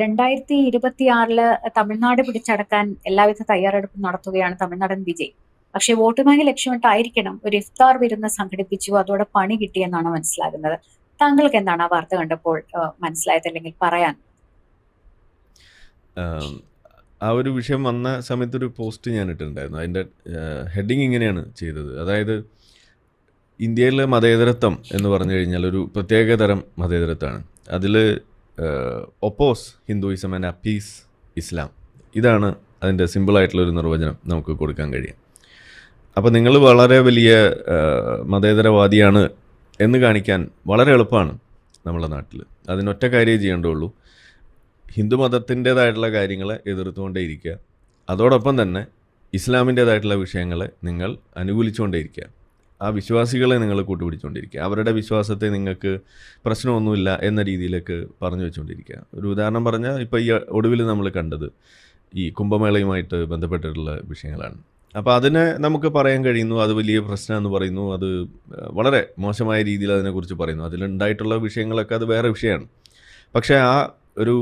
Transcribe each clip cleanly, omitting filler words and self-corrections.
2026 തമിഴ്നാട് പിടിച്ചടക്കാൻ എല്ലാവിധ തയ്യാറെടുപ്പും നടത്തുകയാണ് തമിഴ്നാടൻ വിജയ്. പക്ഷെ വോട്ട് ബാങ്ക് ലക്ഷ്യമിട്ടായിരിക്കണം ഒരു ഇഫ്താർ വിരുന്ന് സംഘടിപ്പിച്ചു, അതോടെ പണി കിട്ടിയെന്നാണ് മനസ്സിലാകുന്നത്. താങ്കൾക്ക് എന്താണ് ആ വാർത്ത കണ്ടപ്പോൾ മനസ്സിലായത്, അല്ലെങ്കിൽ പറയാൻ? ആ ഒരു വിഷയം വന്ന സമയത്ത് ഒരു പോസ്റ്റ് ഞാൻ ഇട്ടിട്ടുണ്ടായിരുന്നു. അതിൻ്റെ ഹെഡിങ് ഇങ്ങനെയാണ് ചെയ്തത്. അതായത് ഇന്ത്യയിലെ മതേതരത്വം എന്ന് പറഞ്ഞു കഴിഞ്ഞാൽ ഒരു പ്രത്യേക തരം മതേതരത്വമാണ്. അതിൽ ഒപ്പോസ് ഹിന്ദുയിസം ആൻഡ് അപ്പീസ് ഇസ്ലാം, ഇതാണ് അതിൻ്റെ സിമ്പിളായിട്ടുള്ളൊരു നിർവചനം നമുക്ക് കൊടുക്കാൻ കഴിയും. അപ്പോൾ നിങ്ങൾ വളരെ വലിയ മതേതരവാദിയാണ് എന്ന് കാണിക്കാൻ വളരെ എളുപ്പമാണ് നമ്മുടെ നാട്ടിൽ. അതിനൊറ്റ കാര്യമേ ചെയ്യേണ്ടുള്ളൂ, ഹിന്ദു മതത്തിൻ്റേതായിട്ടുള്ള കാര്യങ്ങളെ എതിർത്തുകൊണ്ടേയിരിക്കുക, അതോടൊപ്പം തന്നെ ഇസ്ലാമിൻ്റേതായിട്ടുള്ള വിഷയങ്ങളെ നിങ്ങൾ അനുകൂലിച്ചുകൊണ്ടേയിരിക്കുക, ആ വിശ്വാസികളെ നിങ്ങൾ കൂട്ടുപിടിച്ചുകൊണ്ടിരിക്കുക, അവരുടെ വിശ്വാസത്തെ നിങ്ങൾക്ക് പ്രശ്നമൊന്നുമില്ല എന്ന രീതിയിലേക്ക് പറഞ്ഞു വെച്ചുകൊണ്ടിരിക്കുക. ഒരു ഉദാഹരണം പറഞ്ഞാൽ ഇപ്പോൾ ഈ ഒടുവിൽ നമ്മൾ കണ്ടത് ഈ കുംഭമേളയുമായിട്ട് ബന്ധപ്പെട്ടിട്ടുള്ള വിഷയങ്ങളാണ്. അപ്പോൾ അതിനെ നമുക്ക് പറയാൻ കഴിയുന്നു അത് വലിയ പ്രശ്നമെന്ന് പറയുന്നു, അത് വളരെ മോശമായ രീതിയിൽ അതിനെക്കുറിച്ച് പറയുന്നു. അതിലുണ്ടായിട്ടുള്ള വിഷയങ്ങളൊക്കെ അത് വേറെ വിഷയമാണ്. പക്ഷേ ആ ഒരു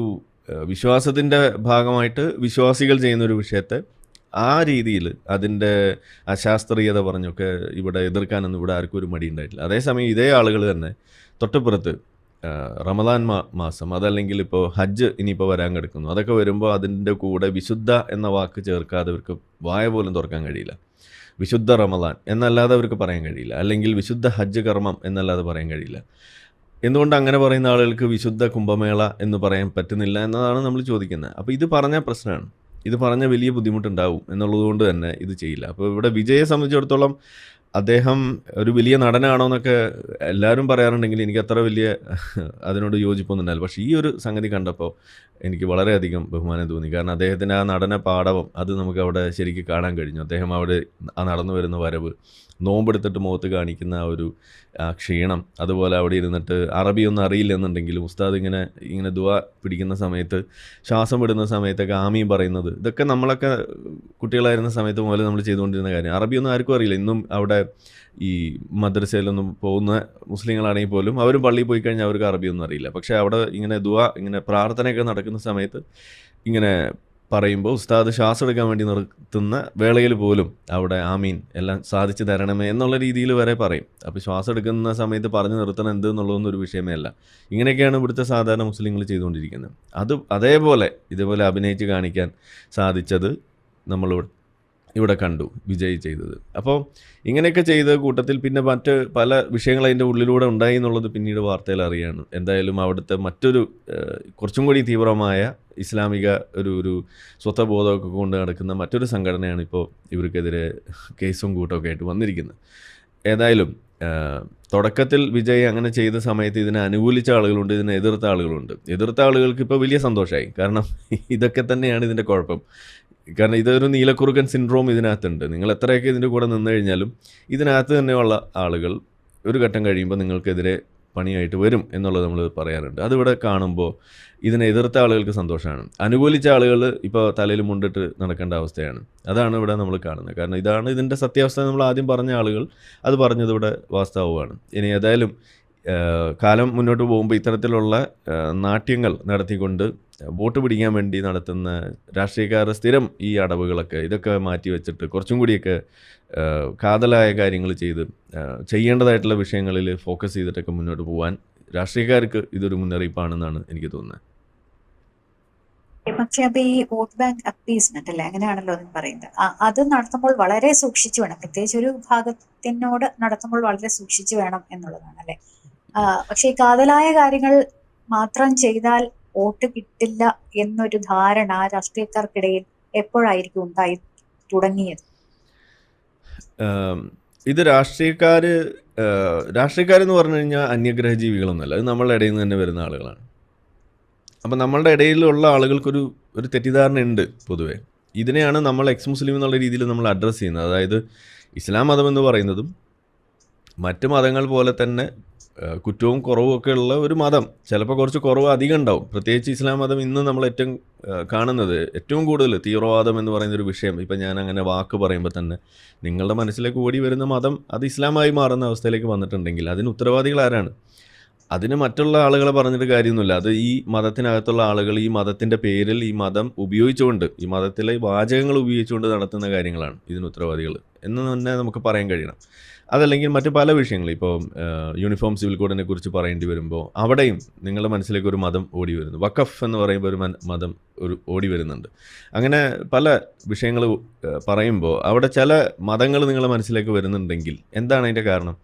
വിശ്വാസത്തിൻ്റെ ഭാഗമായിട്ട് വിശ്വാസികൾ ചെയ്യുന്നൊരു വിഷയത്തെ ആ രീതിയിൽ അതിൻ്റെ അശാസ്ത്രീയത പറഞ്ഞൊക്കെ ഇവിടെ എതിർക്കാനൊന്നും ഇവിടെ ആർക്കും ഒരു മടി ഉണ്ടായിട്ടില്ല. അതേസമയം ഇതേ ആളുകൾ തന്നെ തൊട്ടുപുറത്ത് റമദാൻ മാസം, അതല്ലെങ്കിൽ ഇപ്പോൾ ഹജ്ജ് ഇനിയിപ്പോൾ വരാൻ കിടക്കുന്നു, അതൊക്കെ വരുമ്പോൾ അതിൻ്റെ കൂടെ വിശുദ്ധ എന്ന വാക്ക് ചേർക്കാതെ അവർക്ക് വായ പോലും തുറക്കാൻ കഴിയില്ല. വിശുദ്ധ റമദാൻ എന്നല്ലാതെ അവർക്ക് പറയാൻ കഴിയില്ല, അല്ലെങ്കിൽ വിശുദ്ധ ഹജ്ജ് കർമ്മം എന്നല്ലാതെ പറയാൻ കഴിയില്ല. എന്തുകൊണ്ട് അങ്ങനെ പറയുന്ന ആളുകൾക്ക് വിശുദ്ധ കുംഭമേള എന്ന് പറയാൻ പറ്റുന്നില്ല എന്നതാണ് നമ്മൾ ചോദിക്കുന്നത്. അപ്പോൾ ഇത് പറഞ്ഞാൽ പ്രശ്നമാണ്, ഇത് പറഞ്ഞ വലിയ ബുദ്ധിമുട്ടുണ്ടാവും എന്നുള്ളത് കൊണ്ട് തന്നെ ഇത് ചെയ്യില്ല. അപ്പോൾ ഇവിടെ വിജയെ സംബന്ധിച്ചിടത്തോളം അദ്ദേഹം ഒരു വലിയ നടനാണോ എന്നൊക്കെ എല്ലാവരും പറയാറുണ്ടെങ്കിൽ എനിക്ക് അത്ര വലിയ അതിനോട് യോജിപ്പൊന്നും ഉണ്ടായില്ല. പക്ഷേ ഈ ഒരു സംഗതി കണ്ടപ്പോൾ എനിക്ക് വളരെയധികം ബഹുമാനം തോന്നി. കാരണം അദ്ദേഹത്തിൻ്റെ ആ നടന പാടവം അത് നമുക്ക് അവിടെ ശരിക്കും കാണാൻ കഴിഞ്ഞു. അദ്ദേഹം അവിടെ ആ നടന്നു വരുന്ന വരവ്, നോമ്പെടുത്തിട്ട് മുഖത്ത് കാണിക്കുന്ന ആ ഒരു ക്ഷീണം, അതുപോലെ അവിടെ ഇരുന്നിട്ട് അറബിയൊന്നും അറിയില്ലെന്നുണ്ടെങ്കിലും ഉസ്താദ് ഇങ്ങനെ ദുആ പിടിക്കുന്ന സമയത്ത്, ശ്വാസം വിടുന്ന സമയത്തൊക്കെ ആമീൻ പറയുന്നത്, ഇതൊക്കെ നമ്മളൊക്കെ കുട്ടികളായിരുന്ന സമയത്ത് മുതൽ നമ്മൾ ചെയ്തുകൊണ്ടിരുന്ന കാര്യം. അറബിയൊന്നും ആർക്കും അറിയില്ല. ഇന്നും അവിടെ ഈ മദ്രസയിലൊന്നും പോകുന്ന മുസ്ലിങ്ങളാണെങ്കിൽ പോലും അവരും പള്ളിയിൽ പോയി കഴിഞ്ഞാൽ അവർക്ക് അറബിയൊന്നും അറിയില്ല. പക്ഷേ അവിടെ ഇങ്ങനെ ദുആ, ഇങ്ങനെ പ്രാർത്ഥനയൊക്കെ നടക്കുന്ന സമയത്ത് ഇങ്ങനെ പറയുമ്പോൾ ഉസ്താദ് ശ്വാസം എടുക്കാൻ വേണ്ടി നിർത്തുന്ന വേളയിൽ പോലും അവിടെ ആമീൻ എല്ലാം സാധിച്ചു തരണമേ എന്നുള്ള രീതിയിൽ വരെ പറയും. അപ്പോൾ ശ്വാസം എടുക്കുന്ന സമയത്ത് പറഞ്ഞു നിർത്തണം എന്ത് എന്നുള്ളതൊന്നും ഒരു വിഷയമേ അല്ല. ഇങ്ങനെയൊക്കെയാണ് ഇവിടുത്തെ സാധാരണ മുസ്ലിങ്ങൾ ചെയ്തുകൊണ്ടിരിക്കുന്നത്. ഇതേപോലെ അഭിനയിച്ച് കാണിക്കാൻ സാധിച്ചത് ഇവിടെ കണ്ടു വിജയ് ചെയ്തത്. അപ്പോൾ ഇങ്ങനെയൊക്കെ ചെയ്ത കൂട്ടത്തിൽ പിന്നെ മറ്റ് പല വിഷയങ്ങൾ അതിൻ്റെ ഉള്ളിലൂടെ ഉണ്ടായി എന്നുള്ളത് പിന്നീട് വാർത്തയിൽ അറിയാണ്. എന്തായാലും അവിടുത്തെ മറ്റൊരു കുറച്ചും കൂടി തീവ്രമായ ഇസ്ലാമിക ഒരു സ്വത്വബോധമൊക്കെ കൊണ്ട് നടക്കുന്ന മറ്റൊരു സംഘടനയാണ് ഇപ്പോൾ ഇവർക്കെതിരെ കേസും കൂട്ടമൊക്കെ ആയിട്ട് വന്നിരിക്കുന്നത്. ഏതായാലും തുടക്കത്തിൽ വിജയ് അങ്ങനെ ചെയ്ത സമയത്ത് ഇതിനെ അനുകൂലിച്ച ആളുകളുണ്ട്, ഇതിനെ എതിർത്ത ആളുകളുണ്ട്. എതിർത്ത ആളുകൾക്ക് ഇപ്പോൾ വലിയ സന്തോഷമായി. കാരണം ഇതൊക്കെ തന്നെയാണ് ഇതിൻ്റെ കുഴപ്പം. കാരണം ഇതൊരു നീലക്കുറുക്കൻ സിൻഡ്രോം ഇതിനകത്തുണ്ട്. നിങ്ങൾ എത്രയൊക്കെ ഇതിൻ്റെ കൂടെ നിന്ന് കഴിഞ്ഞാലും ഇതിനകത്ത് തന്നെയുള്ള ആളുകൾ ഒരു ഘട്ടം കഴിയുമ്പോൾ നിങ്ങൾക്കെതിരെ പണിയായിട്ട് വരും എന്നുള്ളത് നമ്മൾ പറയാറുണ്ട്. അതിവിടെ കാണുമ്പോൾ ഇതിനെ എതിർത്ത ആളുകൾക്ക് സന്തോഷമാണ്, അനുകൂലിച്ച ആളുകൾ ഇപ്പോൾ തലയിൽ മുണ്ടിട്ട് നടക്കേണ്ട അവസ്ഥയാണ്. അതാണ് ഇവിടെ നമ്മൾ കാണുന്നത്. കാരണം ഇതാണ് ഇതിൻ്റെ സത്യാവസ്ഥ. നമ്മൾ ആദ്യം പറഞ്ഞ ആളുകൾ അത് പറഞ്ഞത് ഇവിടെ വാസ്തവമാണ്. ഇനി ഏതായാലും കാലം മുന്നോട്ട് പോകുമ്പോൾ ഇത്തരത്തിലുള്ള നാട്യങ്ങൾ നടത്തിക്കൊണ്ട് വോട്ട് പിടിക്കാൻ വേണ്ടി നടത്തുന്ന രാഷ്ട്രീയക്കാർ സ്ഥിരം ഈ അടവുകളൊക്കെ ഇതൊക്കെ മാറ്റി വെച്ചിട്ട് കുറച്ചും കൂടിയൊക്കെ കാതലായ കാര്യങ്ങൾ ചെയ്യേണ്ടതായിട്ടുള്ള വിഷയങ്ങളിൽ ഫോക്കസ് ചെയ്തിട്ടൊക്കെ മുന്നോട്ട് പോകാൻ രാഷ്ട്രീയക്കാർക്ക് ഇതൊരു മുന്നറിയിപ്പാണെന്നാണ് എനിക്ക് തോന്നുന്നത്. പക്ഷെ അപ്പൊ ഈ വോട്ട് ബാങ്ക് അപ്പീസ്മെന്റ് അല്ലേ, അങ്ങനെയാണല്ലോ എന്ന് പറയുന്നത്, അത് നടത്തുമ്പോൾ വളരെ സൂക്ഷിച്ചു വേണം, പ്രത്യേകിച്ച് ഒരു വിഭാഗത്തിനോട് നടത്തുമ്പോൾ വളരെ സൂക്ഷിച്ചു വേണം എന്നുള്ളതാണ് അല്ലെ. പക്ഷെ ഈ കാതലായ കാര്യങ്ങൾ മാത്രം ചെയ്താൽ വോട്ട് കിട്ടില്ല എന്നൊരു ധാരണ രാഷ്ട്രീയക്കാർക്കിടയിൽ എപ്പോഴായിരിക്കും ഉണ്ടായി തുടങ്ങിയത്? ഇത് രാഷ്ട്രീയക്കാരെന്ന് പറഞ്ഞു കഴിഞ്ഞാൽ അന്യഗ്രഹ ജീവികളൊന്നുമല്ല, അത് നമ്മളുടെ ഇടയിൽ നിന്ന് തന്നെ വരുന്ന ആളുകളാണ്. അപ്പം നമ്മളുടെ ഇടയിലുള്ള ആളുകൾക്കൊരു തെറ്റിദ്ധാരണ ഉണ്ട് പൊതുവേ. ഇതിനെയാണ് നമ്മൾ എക്സ് മുസ്ലിം എന്നുള്ള രീതിയിൽ നമ്മൾ അഡ്രസ്സ് ചെയ്യുന്നത്. അതായത് ഇസ്ലാം മതം എന്ന് പറയുന്നതും മറ്റ് മതങ്ങൾ പോലെ തന്നെ കുറ്റവും കുറവും ഒക്കെ ഉള്ള ഒരു മതം. ചിലപ്പോൾ കുറച്ച് കുറവ് അധികം ഉണ്ടാവും. പ്രത്യേകിച്ച് ഇസ്ലാം മതം ഇന്ന് നമ്മൾ കാണുന്നത് ഏറ്റവും കൂടുതൽ തീവ്രവാദം എന്ന് പറയുന്നൊരു വിഷയം. ഇപ്പം ഞാൻ അങ്ങനെ വാക്ക് പറയുമ്പോൾ തന്നെ നിങ്ങളുടെ മനസ്സിലേക്ക് ഓടി വരുന്ന മതം അത് ഇസ്ലാമായി മാറുന്ന അവസ്ഥയിലേക്ക് വന്നിട്ടുണ്ടെങ്കിൽ അതിന് ഉത്തരവാദികൾ ആരാണ്? അതിന് മറ്റുള്ള ആളുകളെ പറഞ്ഞിട്ട് കാര്യമൊന്നുമില്ല. അത് ഈ മതത്തിനകത്തുള്ള ആളുകൾ ഈ മതത്തിൻ്റെ പേരിൽ ഈ മതം ഉപയോഗിച്ചുകൊണ്ട്, ഈ മതത്തിലെ വാചകങ്ങൾ ഉപയോഗിച്ചുകൊണ്ട് നടത്തുന്ന കാര്യങ്ങളാണ് ഇതിന് ഉത്തരവാദികൾ എന്ന് തന്നെ നമുക്ക് പറയാൻ കഴിയണം. അതല്ലെങ്കിൽ മറ്റു പല വിഷയങ്ങൾ, ഇപ്പോൾ യൂണിഫോം സിവിൽ കോഡിനെ കുറിച്ച് പറയേണ്ടി വരുമ്പോൾ അവിടെയും നിങ്ങളുടെ മനസ്സിലേക്ക് ഒരു മതം ഓടി വരുന്നു. വഖഫ് എന്ന് പറയുമ്പോൾ ഒരു മതം ഓടി വരുന്നുണ്ട്. അങ്ങനെ പല വിഷയങ്ങൾ പറയുമ്പോൾ അവിടെ ചില മതങ്ങൾ നിങ്ങളുടെ മനസ്സിലേക്ക് വരുന്നുണ്ടെങ്കിൽ എന്താണ് അതിൻ്റെ കാരണം?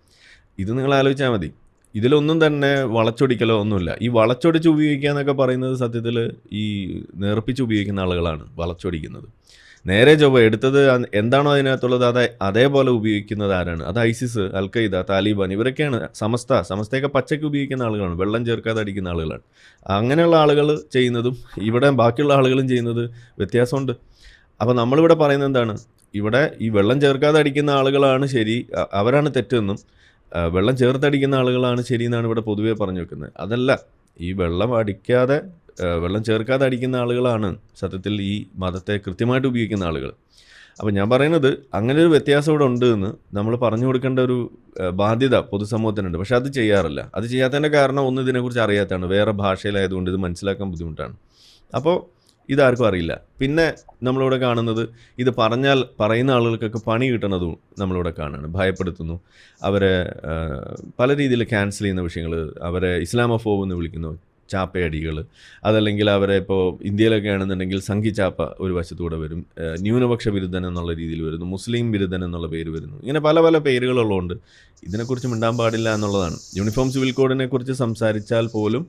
ഇത് നിങ്ങൾ ആലോചിച്ചാൽ മതി. ഇതിലൊന്നും തന്നെ വളച്ചൊടിക്കലോ ഒന്നുമില്ല. ഈ വളച്ചൊടിച്ച് ഉപയോഗിക്കുക എന്നൊക്കെ പറയുന്നത് സത്യത്തിൽ ഈ നേർപ്പിച്ച് ഉപയോഗിക്കുന്ന ആളുകളാണ് വളച്ചൊടിക്കുന്നത്. നേരെ ചൊവ്വ എടുത്തത് എന്താണോ അതിനകത്തുള്ളത് അതേപോലെ ഉപയോഗിക്കുന്നത് ആരാണ്? അത് ഐസിസ്, അൽ ഖയ്ദ, താലിബാൻ, ഇവരൊക്കെയാണ്. സമസ്തയൊക്കെ പച്ചയ്ക്ക് ഉപയോഗിക്കുന്ന ആളുകളാണ്, വെള്ളം ചേർക്കാതെ അടിക്കുന്ന ആളുകളാണ്. അങ്ങനെയുള്ള ആളുകൾ ചെയ്യുന്നതും ഇവിടെ ബാക്കിയുള്ള ആളുകളും ചെയ്യുന്നത് വ്യത്യാസമുണ്ട്. അപ്പോൾ നമ്മളിവിടെ പറയുന്നത് എന്താണ്? ഇവിടെ ഈ വെള്ളം ചേർക്കാതെ അടിക്കുന്ന ആളുകളാണ് ശരി, അവരാണ് തെറ്റെന്നും വെള്ളം ചേർത്തടിക്കുന്ന ആളുകളാണ് ശരി എന്നാണ് ഇവിടെ പൊതുവേ പറഞ്ഞു വെക്കുന്നത്. അതല്ല, ഈ വെള്ളം ചേർക്കാതെ അടിക്കുന്ന ആളുകളാണ് സത്യത്തിൽ ഈ മതത്തെ കൃത്യമായിട്ട് ഉപയോഗിക്കുന്ന ആളുകൾ. അപ്പോൾ ഞാൻ പറയുന്നത് അങ്ങനെ ഒരു വ്യത്യാസം ഇവിടെ ഉണ്ട് എന്ന് നമ്മൾ പറഞ്ഞു കൊടുക്കേണ്ട ഒരു ബാധ്യത പൊതുസമൂഹത്തിനുണ്ട്. പക്ഷെ അത് ചെയ്യാറില്ല. അത് ചെയ്യാത്തതിൻ്റെ കാരണം ഒന്ന്, ഇതിനെക്കുറിച്ച് അറിയാത്തതാണ്. വേറെ ഭാഷയിലായതുകൊണ്ട് ഇത് മനസ്സിലാക്കാൻ ബുദ്ധിമുട്ടാണ്. അപ്പോൾ ഇതാർക്കും അറിയില്ല. പിന്നെ നമ്മളിവിടെ കാണുന്നത് ഇത് പറയുന്ന ആളുകൾക്കൊക്കെ പണി കിട്ടുന്നതും നമ്മളിവിടെ കാണുകയാണ്. ഭയപ്പെടുത്തുന്നു, അവരെ പല രീതിയിൽ ക്യാൻസൽ ചെയ്യുന്ന വിഷയങ്ങൾ, അവരെ ഇസ്ലാമോഫോബ് എന്ന് വിളിക്കുന്നു, ചാപ്പയടികൾ. അതല്ലെങ്കിൽ അവരെ ഇപ്പോൾ ഇന്ത്യയിലൊക്കെ ആണെന്നുണ്ടെങ്കിൽ സംഘി ചാപ്പ ഒരു വശത്തൂടെ വരും, ന്യൂനപക്ഷ വിരുദ്ധൻ എന്നുള്ള രീതിയിൽ വരുന്നു, മുസ്ലിം വിരുദ്ധൻ എന്നുള്ള പേര് വരുന്നു. ഇങ്ങനെ പല പല പേരുകളുള്ളതുകൊണ്ട് ഇതിനെക്കുറിച്ച് മിണ്ടാൻ പാടില്ല എന്നുള്ളതാണ്. യൂണിഫോം സിവിൽ കോഡിനെ കുറിച്ച് സംസാരിച്ചാൽ പോലും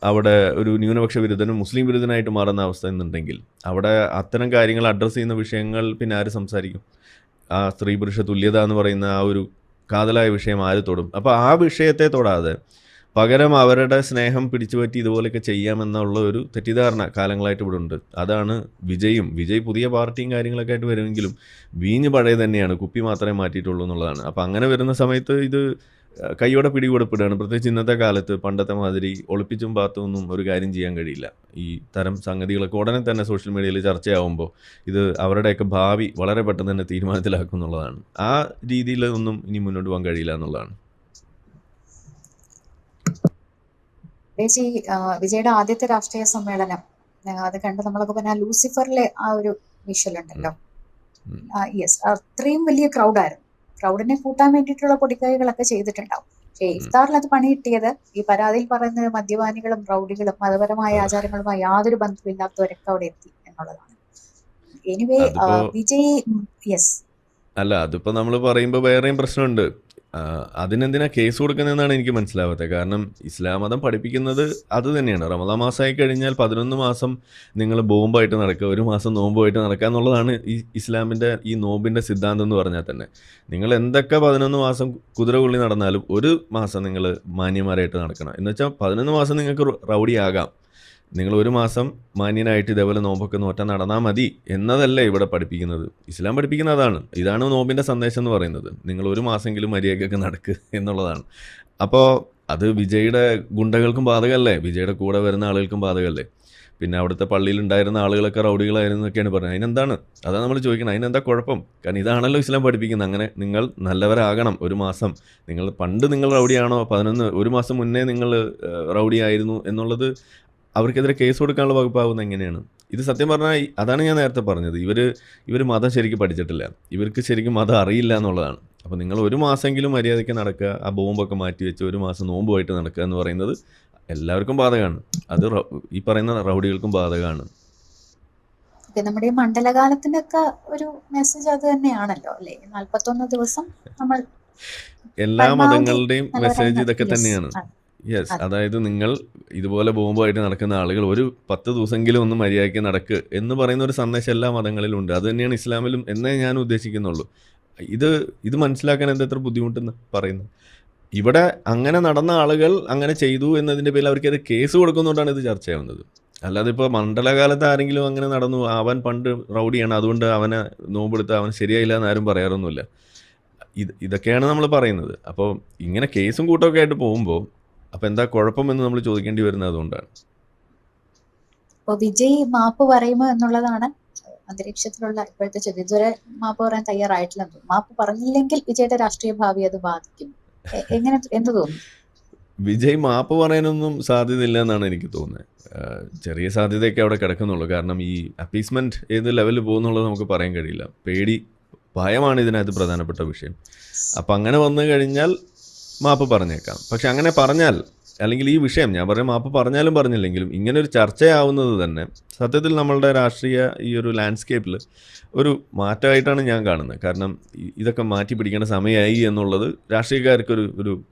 അവിടെ ഒരു ന്യൂനപക്ഷ വിരുദ്ധനും മുസ്ലിം വിരുദ്ധനായിട്ട് മാറുന്ന അവസ്ഥ എന്നുണ്ടെങ്കിൽ അവിടെ അത്തരം കാര്യങ്ങൾ അഡ്രസ്സ് ചെയ്യുന്ന വിഷയങ്ങൾ പിന്നെ ആര് സംസാരിക്കും? ആ സ്ത്രീ പുരുഷ തുല്യത എന്ന് പറയുന്ന ആ ഒരു കാതലായ വിഷയം ആര് തൊടും? അപ്പോൾ ആ വിഷയത്തെ തൊടാതെ പകരം അവരുടെ സ്നേഹം പിടിച്ചുപറ്റി ഇതുപോലെയൊക്കെ ചെയ്യാമെന്നുള്ള ഒരു തെറ്റിദ്ധാരണ കാലങ്ങളായിട്ട് ഇവിടെ ഉണ്ട്. അതാണ് വിജയ് പുതിയ പാർട്ടിയും കാര്യങ്ങളൊക്കെ ആയിട്ട് വരുമെങ്കിലും വീഞ്ഞ് പഴയ തന്നെയാണ്, കുപ്പി മാത്രമേ മാറ്റിയിട്ടുള്ളൂ എന്നുള്ളതാണ്. അപ്പോൾ അങ്ങനെ വരുന്ന സമയത്ത് ഇത് കൈയോടെ പിടികൂടപ്പെടുകയാണ്. പ്രത്യേകിച്ച് ഇന്നത്തെ കാലത്ത് പണ്ടത്തെ മാതിരി ഒളിപ്പിച്ചും പാത്തുമൊന്നും ഒരു കാര്യം ചെയ്യാൻ കഴിയില്ല. ഈ തരം സംഗതികളൊക്കെ ഉടനെ തന്നെ സോഷ്യൽ മീഡിയയിൽ ചർച്ചയാവുമ്പോൾ ഇത് അവരുടെയൊക്കെ ഭാവി വളരെ പെട്ടെന്ന് തന്നെ തീരുമാനത്തിലാക്കും എന്നുള്ളതാണ്. ആ രീതിയിൽ ഒന്നും ഇനി മുന്നോട്ട് പോകാൻ കഴിയില്ല എന്നുള്ളതാണ്. വിജയുടെ ആദ്യത്തെ രാഷ്ട്രീയ സമ്മേളനം അത് കണ്ട് നമ്മളൊക്കെ പറഞ്ഞ ലൂസിഫറിലെ ആ ഒരു വിഷ്വൽ ഉണ്ടല്ലോ, യെസ്, അത്രയും വലിയ ക്രൗഡായിരുന്നു. ക്രൗഡിനെ കൂട്ടാൻ വേണ്ടിയിട്ടുള്ള പൊടിക്കൈകളൊക്കെ ചെയ്തിട്ടുണ്ടാവും. പക്ഷേ ഇഫ്താറിൽ അത് പണി കിട്ടിയത് ഈ പരാതിയിൽ പറയുന്നത് മദ്യപാനികളും റൗഡികളും മതപരമായ ആചാരങ്ങളുമായി യാതൊരു ബന്ധമില്ലാത്തവരൊക്കെ അവിടെ എത്തി എന്നുള്ളതാണ്. എനിവേ വിജയ്, യെസ്, അല്ല അതിപ്പോൾ നമ്മൾ പറയുമ്പോൾ വേറെയും പ്രശ്നമുണ്ട്. അതിനെന്തിനാ കേസ് കൊടുക്കുന്നതെന്നാണ് എനിക്ക് മനസ്സിലാവാത്തത്. കാരണം ഇസ്ലാം മതം പഠിപ്പിക്കുന്നത് അത് തന്നെയാണ്. റമദാൻ മാസമായി കഴിഞ്ഞാൽ 11 മാസം നിങ്ങൾ ബോംബായിട്ട് നടക്കുക, 1 മാസം നോമ്പുമായിട്ട് നടക്കുക എന്നുള്ളതാണ് ഈ ഇസ്ലാമിൻ്റെ ഈ നോമ്പിൻ്റെ സിദ്ധാന്തം എന്ന് പറഞ്ഞാൽ തന്നെ. നിങ്ങൾ എന്തൊക്കെ 11 മാസം കുതിര കൊള്ളി നടന്നാലും 1 മാസം നിങ്ങൾ മാന്യന്മാരായിട്ട് നടക്കണം. എന്ന് വെച്ചാൽ 11 മാസം നിങ്ങൾക്ക് റൗഡിയാകാം, നിങ്ങൾ 1 മാസം മാന്യനായിട്ട് ഇതേപോലെ നോമ്പൊക്കെ നോറ്റാൻ നടന്നാൽ മതി എന്നതല്ലേ ഇവിടെ പഠിപ്പിക്കുന്നത്. ഇസ്ലാം പഠിപ്പിക്കുന്ന അതാണ്. ഇതാണ് നോമ്പിൻ്റെ സന്ദേശം എന്ന് പറയുന്നത്. നിങ്ങൾ 1 മാസമെങ്കിലും മര്യാദയ്ക്കൊക്കെ നടക്കുക എന്നുള്ളതാണ്. അപ്പോൾ അത് വിജയുടെ ഗുണ്ടകൾക്കും ബാധകമല്ലേ, വിജയുടെ കൂടെ വരുന്ന ആളുകൾക്കും ബാധകമല്ലേ? പിന്നെ അവിടുത്തെ പള്ളിയിലുണ്ടായിരുന്ന ആളുകളൊക്കെ റൗഡികളായിരുന്നു എന്നൊക്കെയാണ് പറയുന്നത്. അതിനെന്താണ്? അതാണ് നമ്മൾ ചോദിക്കുന്നത്, അതിനെന്താ കുഴപ്പം? കാരണം ഇതാണല്ലോ ഇസ്ലാം പഠിപ്പിക്കുന്നത്. അങ്ങനെ നിങ്ങൾ നല്ലവരാകണം 1 മാസം. നിങ്ങൾ റൗഡിയാണോ 1 മാസം മുന്നേ നിങ്ങൾ റൗഡി ആയിരുന്നു എന്നുള്ളത് അവർക്കെതിരെ കേസ് കൊടുക്കാനുള്ള വകുപ്പാകുന്നത് എങ്ങനെയാണ്? ഇത് സത്യം പറഞ്ഞാൽ അതാണ് ഞാൻ നേരത്തെ പറഞ്ഞത്, ഇവർ മതം ശരിക്കും പഠിച്ചിട്ടില്ല, ഇവർക്ക് ശരിക്കും മതം അറിയില്ല എന്നുള്ളതാണ്. അപ്പോൾ നിങ്ങൾ 1 മാസമെങ്കിലും മര്യാദയ്ക്ക് നടക്കുക, ആ ബോംബൊക്കെ മാറ്റി വെച്ച് 1 മാസം നോമ്പുമായിട്ട് നടക്കുക എന്ന് പറയുന്നത് എല്ലാവർക്കും ബാധകമാണ്. അത് ഈ പറയുന്ന റൗഡികൾക്കും ബാധകമാണ്. നമ്മുടെ ഈ മണ്ഡലകാലത്തിന്റെ ഒക്കെ ഒരു മെസ്സേജ് അത് തന്നെയാണല്ലോ അല്ലേ? 41 ദിവസം നമ്മൾ എല്ലാ മതങ്ങളുടെയും മെസ്സേജ് ഇതൊക്കെ തന്നെയാണ്. യെസ്, അതായത് നിങ്ങൾ ഇതുപോലെ ബോംബായിട്ട് നടക്കുന്ന ആളുകൾ 10 ദിവസമെങ്കിലും ഒന്ന് മര്യാദയ്ക്ക് നടക്കുക എന്ന് പറയുന്ന ഒരു സന്ദേശം എല്ലാ മതങ്ങളിലും ഉണ്ട്. അത് തന്നെയാണ് ഇസ്ലാമിലും എന്നേ ഞാൻ ഉദ്ദേശിക്കുന്നുള്ളൂ. ഇത് മനസ്സിലാക്കാൻ എത്ര ബുദ്ധിമുട്ടെന്ന് പറയുന്നത്. ഇവിടെ അങ്ങനെ നടന്ന ആളുകൾ അങ്ങനെ ചെയ്തു എന്നതിൻ്റെ പേരിൽ അവർക്കത് കേസ് കൊടുക്കുന്നതുകൊണ്ടാണ് ഇത് ചർച്ചയാവുന്നത്. അല്ലാതെ ഇപ്പോൾ മണ്ഡലകാലത്ത് ആരെങ്കിലും അങ്ങനെ നടന്നു, അവൻ പണ്ട് റൗഡിയാണ് അതുകൊണ്ട് അവനെ നോമ്പെടുത്ത് അവൻ ശരിയായില്ല എന്നാരും പറയാറൊന്നുമില്ല. ഇതൊക്കെയാണ് നമ്മൾ പറയുന്നത്. അപ്പോൾ ഇങ്ങനെ കേസും കൂട്ടമൊക്കെ ആയിട്ട് പോകുമ്പോൾ അപ്പോൾ എന്താ കുഴപ്പമെന്ന് നമ്മൾ ചോദിക്കേണ്ടി വരുന്നത് അതുകൊണ്ടാണ്. അപ്പോൾ വിജയ് മാപ്പ് പറയുമോ എന്നുള്ളതാണ് അന്തരീക്ഷത്തിലുള്ള ഇപ്പോഴത്തെ ചോദ്യം. ഇതുവരെ മാപ്പ് പറയാൻ തയ്യാറായിട്ടില്ലെന്ന് തോന്നുന്നു. മാപ്പ് പറഞ്ഞില്ലെങ്കിൽ വിജയുടെ രാഷ്ട്രീയ ഭാവി അത് ബാധിക്കും. എന്ത് തോന്നുന്നു? വിജയ് മാപ്പ് പറയാനൊന്നും സാധ്യതയില്ല എന്നാണ് എനിക്ക് തോന്നുന്നത്. ചെറിയ സാധ്യതയൊക്കെ അവിടെ കിടക്കുന്നുള്ളൂ. കാരണം ഈ അപ്പീസ്മെൻറ്റ് ഏത് ലെവലിൽ പോകുന്നുള്ളത് നമുക്ക് പറയാൻ കഴിയില്ല. ഭയമാണ് ഇതിനകത്ത് പ്രധാനപ്പെട്ട വിഷയം. അപ്പം അങ്ങനെ വന്നു കഴിഞ്ഞാൽ മാപ്പ് പറഞ്ഞേക്കാം. പക്ഷെ അങ്ങനെ പറഞ്ഞാൽ, അല്ലെങ്കിൽ ഈ വിഷയം ഞാൻ പറയാം, മാപ്പ് പറഞ്ഞാലും പറഞ്ഞില്ലെങ്കിലും ഇങ്ങനെ ഒരു ചർച്ചയാവുന്നത് തന്നെ സത്യത്തിൽ നമ്മളുടെ രാഷ്ട്രീയ ഈ ഒരു ലാൻഡ്സ്കേപ്പിൽ ഒരു മാറ്റമായിട്ടാണ് ഞാൻ കാണുന്നത്. കാരണം ഇതൊക്കെ മാറ്റി പിടിക്കേണ്ട സമയമായി എന്നുള്ളത് രാഷ്ട്രീയക്കാർക്കൊരു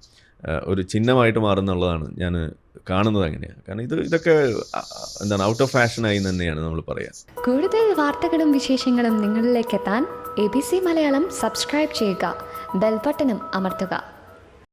ഒരു ചിഹ്നമായിട്ട് മാറുന്നുള്ളതാണ് ഞാൻ കാണുന്നത്. അങ്ങനെയാണ്. കാരണം ഇതൊക്കെ എന്താണ്, ഔട്ട് ഓഫ് ഫാഷനായി തന്നെയാണ് നമ്മൾ പറയുക. കൂടുതൽ വാർത്തകളും വിശേഷങ്ങളും നിങ്ങളിലേക്ക് എത്താൻ ABC മലയാളം സബ്സ്ക്രൈബ് ചെയ്യുക, ബെൽ ബട്ടണും അമർത്തുക.